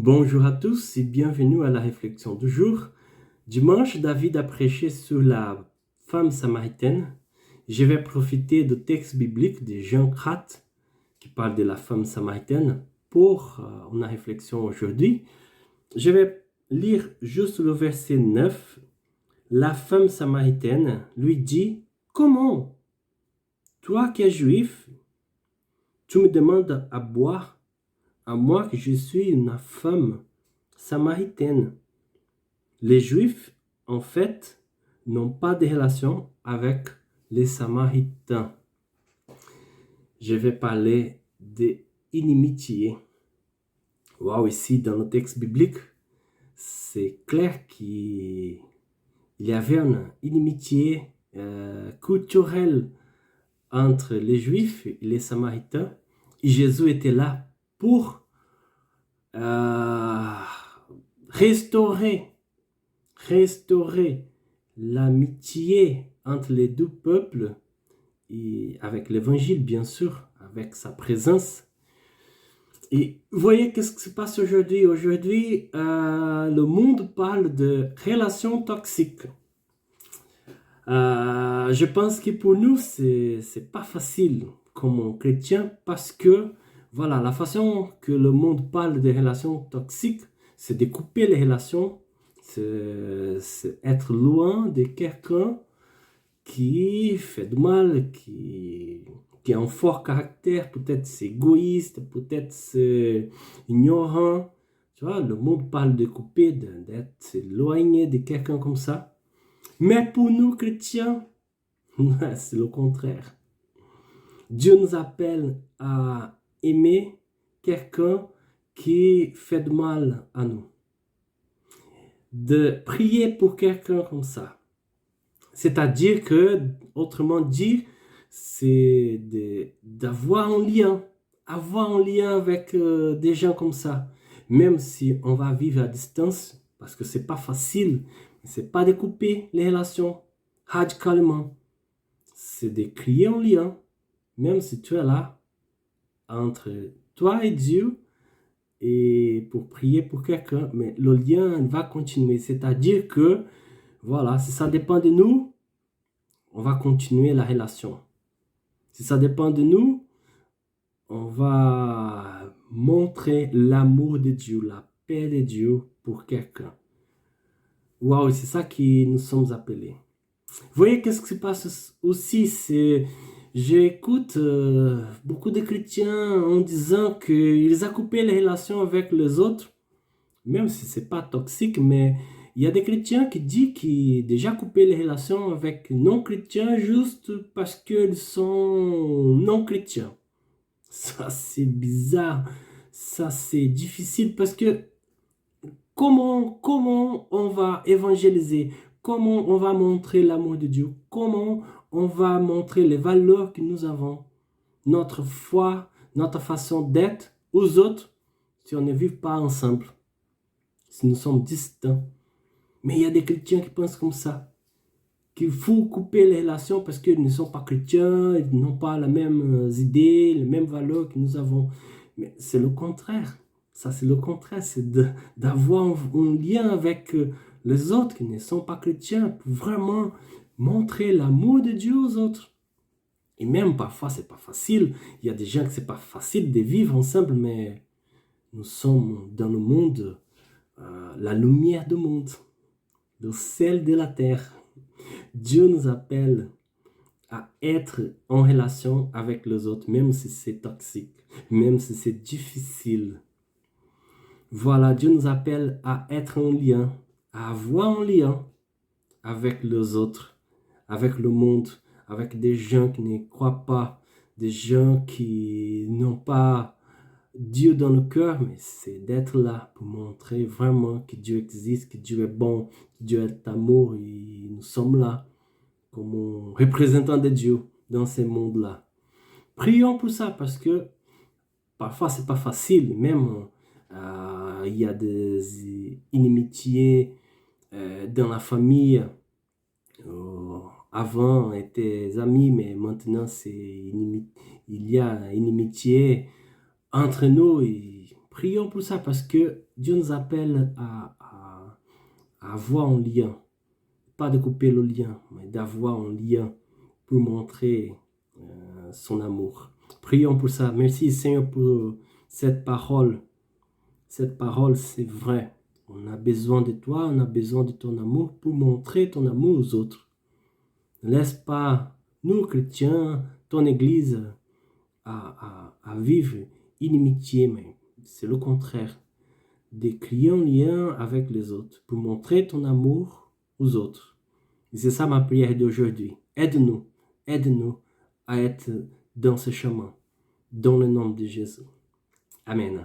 Bonjour à tous et bienvenue à la réflexion du jour. Dimanche, David a prêché sur la femme samaritaine. Je vais profiter du texte biblique de Jean 4 qui parle de la femme samaritaine pour une réflexion aujourd'hui. Je vais lire juste le verset 9. La femme samaritaine lui dit: Comment, toi qui es juif, tu me demandes à boire, à moi que je suis une femme samaritaine? Les Juifs, en fait, n'ont pas de relation avec les Samaritains. Je vais parler d'inimitié. Waouh, ici, dans le texte biblique, c'est clair qu'il y avait une inimitié culturelle entre les Juifs et les Samaritains. Et Jésus était là pour euh, restaurer l'amitié entre les deux peuples et avec l'évangile, bien sûr, avec sa présence. Et vous voyez qu'est-ce qui se passe aujourd'hui? Aujourd'hui, le monde parle de relations toxiques. Je pense que pour nous, c'est pas facile comme chrétien parce que, voilà, la façon que le monde parle de relations toxiques, c'est de couper les relations, c'est être loin de quelqu'un qui fait du mal, qui a un fort caractère, peut-être c'est égoïste, peut-être c'est ignorant. Tu vois, le monde parle de couper, d'être éloigné de quelqu'un comme ça. Mais pour nous chrétiens, c'est le contraire. Dieu nous appelle à aimer quelqu'un qui fait du mal à nous. De prier pour quelqu'un comme ça. C'est-à-dire que, autrement dit, c'est d'avoir avoir un lien avec des gens comme ça. Même si on va vivre à distance, parce que c'est pas facile, c'est pas de couper les relations radicalement. C'est de créer un lien, même si tu es là, entre toi et Dieu, et pour prier pour quelqu'un, mais le lien va continuer. C'est-à-dire que, voilà, si ça dépend de nous, on va continuer la relation. Si ça dépend de nous, on va montrer l'amour de Dieu, la paix de Dieu pour quelqu'un. Waouh, c'est ça que nous sommes appelés. Vous voyez, qu'est-ce qui se passe aussi, c'est j'écoute beaucoup de chrétiens en disant qu'ils ont coupé les relations avec les autres, même si c'est pas toxique, mais il y a des chrétiens qui disent qu'ils ont déjà coupé les relations avec non-chrétiens juste parce qu'ils sont non-chrétiens. Ça, c'est bizarre. Ça, c'est difficile parce que comment on va évangéliser? Comment on va montrer l'amour de Dieu? Comment on va montrer les valeurs que nous avons? Notre foi, notre façon d'être aux autres si on ne vit pas ensemble, si nous sommes distants. Mais il y a des chrétiens qui pensent comme ça, qu'il faut couper les relations parce qu'ils ne sont pas chrétiens, ils n'ont pas les mêmes idées, les mêmes valeurs que nous avons. Mais c'est le contraire. Ça, c'est le contraire. C'est d'avoir un lien avec les autres qui ne sont pas chrétiens pour vraiment montrer l'amour de Dieu aux autres. Et même parfois, c'est pas facile. Il y a des gens que c'est pas facile de vivre ensemble, mais nous sommes dans le monde, la lumière du monde, le sel de la terre. Dieu nous appelle à être en relation avec les autres, même si c'est toxique, même si c'est difficile. Voilà, Dieu nous appelle à être en lien, à avoir un lien avec les autres, avec le monde, avec des gens qui ne croient pas, des gens qui n'ont pas Dieu dans le cœur, mais c'est d'être là pour montrer vraiment que Dieu existe, que Dieu est bon, que Dieu est amour, et nous sommes là comme représentants de Dieu dans ce monde-là. Prions pour ça parce que parfois c'est pas facile, même il y a des inimitiés dans la famille. Avant on était amis, mais maintenant il y a inimitié entre nous. Et Prions pour ça parce que Dieu nous appelle à avoir un lien. Pas de couper le lien, mais d'avoir un lien pour montrer son amour. Prions pour ça. Merci Seigneur pour cette parole. Cette parole, c'est vrai. On a besoin de toi, on a besoin de ton amour pour montrer ton amour aux autres. Ne laisse pas nous, chrétiens, ton Église, à vivre inimitié, mais c'est le contraire. De créer un lien avec les autres pour montrer ton amour aux autres. Et c'est ça ma prière d'aujourd'hui. Aide-nous à être dans ce chemin, dans le nom de Jésus. Amen.